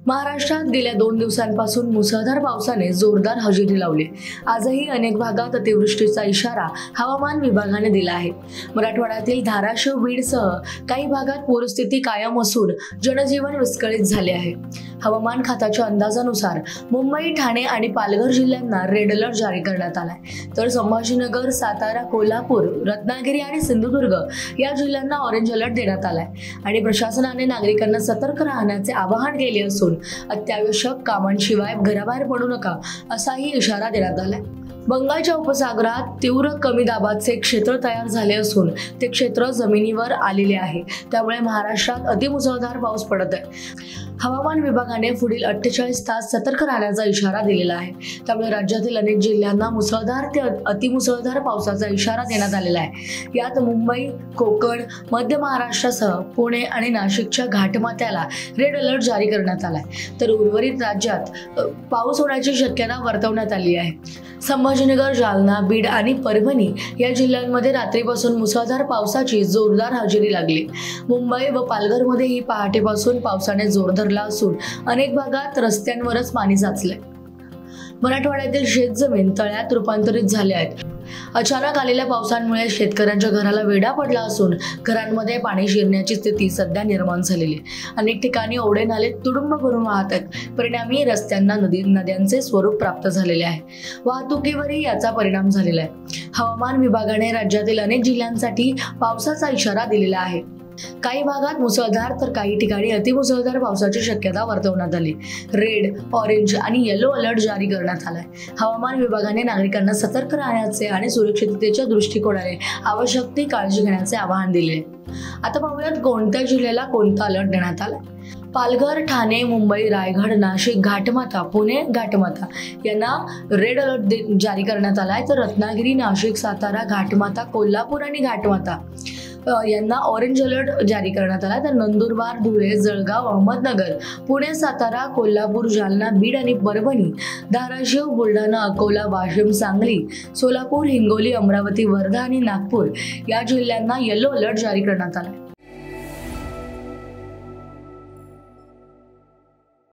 महाराष्ट्रात गेल्या 2 दिवसांपासून मुसळधार पावसाने जोरदार हजेरी लावली। आजही अनेक भागात अतिवृष्टीचा इशारा हवामान विभागाने दिला आहे। मराठवाड्यातील धाराशिव, बीडसह काही भागात पूरस्थिती कायम असून जनजीवन विस्कळीत झाले आहे। हवामान खात्याच्या अंदाजानुसार मुंबई, ठाणे आणि पालघर जिल्ह्यांना रेड अलर्ट जारी करण्यात आलाय, तर संभाजीनगर, सातारा, कोल्हापूर, रत्नागिरी आणि सिंधुदुर्ग या जिल्ह्यांना ऑरेंज अलर्ट देण्यात आलाय आणि प्रशासनाने नागरिकांना सतर्क राहण्याचे आवाहन केले असून अत्यावश्यक कामांशिवाय घराबाहेर पडू नका असाही इशारा देण्यात आलाय। बंगालच्या उपसागरात तीव्र कमी दाबाचे क्षेत्र तयार झाले असून ते क्षेत्र जमिनीवर आलेले आहे, त्यामुळे महाराष्ट्रात अतिमुसळधार पाऊस पडत आहे। हवामान विभागाने पुढील 48 तास सतर्क राहण्याचा इशारा दिलेला आहे, त्यामुळे राज्यातील अनेक जिल्ह्यांना मुसळधार ते अतिमुसळधार पावसाचा इशारा देण्यात आलेला आहे। यात मुंबई, कोकण, मध्य महाराष्ट्रासह पुणे आणि नाशिकच्या घाटमाथ्याला रेड अलर्ट जारी करण्यात आलाय, तर उर्वरित राज्यात पाऊस होण्याची शक्यता वर्तवण्यात आली आहे। संभाजीनगर, जालना, बीड आणि परभणी या जिल्ह्यांमध्ये रात्रीपासून मुसळधार पावसाची जोरदार हजेरी लागली। मुंबई व पालघरमध्येही पहाटेपासून पावसाने जोर धरला असून अनेक भागात रस्त्यांवरच पाणी साचले। मराठवाड्यातील शेतजमीन तळ्यात रूपांतरित झाल्या आहेत। अचानक आलेल्या पावसामुळे शेतकऱ्यांच्या घराला वेढा पडला असून घरांमध्ये पाणी शिरण्याची स्थिती सध्या निर्माण झालेली आहे। अनेक ठिकाणी ओढे नाले तुडुंब भरून वाहत आहेत, परिणामी रस्त्यांना नद्यांचे स्वरूप प्राप्त झालेले आहे। वाहतुकीवरही याचा परिणाम झालेला आहे। हवामान विभागाने राज्यातील अनेक जिल्ह्यांसाठी पावसाचा इशारा दिलेला आहे। काही भागात मुसळधार तर काही ठिकाणी अतिमुसळधार पावसाची शक्यता वर्तवण्यात आली। रेड, ऑरेंज आणि येलो अलर्ट जारी करण्यात आलाय। हवामान विभागाने नागरिकांना सतर्क राहण्याचे आणि सुरक्षिततेच्या दृष्टिकोनाने आवश्यक ती काळजी घेण्याचे आवाहन दिले। आता पाहूयात कोणत्या जिल्ह्याला कोणता अलर्ट देण्यात आलाय। पालघर, ठाणे, मुंबई, रायगड, नाशिक, घाटमाथा, पुणे, घाटमाथा यांना रेड अलर्ट जारी करण्यात आलाय, तर रत्नागिरी, नाशिक, सातारा, घाटमाथा, कोल्हापूर आणि घाटमाथा यांना ऑरेंज अलर्ट जारी करण्यात आला, तर नंदुरबार, धुळे, जळगाव, अहमदनगर, पुणे, सातारा, कोल्हापूर, जालना, बीड आणि परभणी, धाराशिव, बुलढाणा, अकोला, वाशिम, सांगली, सोलापूर, हिंगोली, अमरावती, वर्धा आणि नागपूर या जिल्ह्यांना येलो अलर्ट जारी करण्यात आला।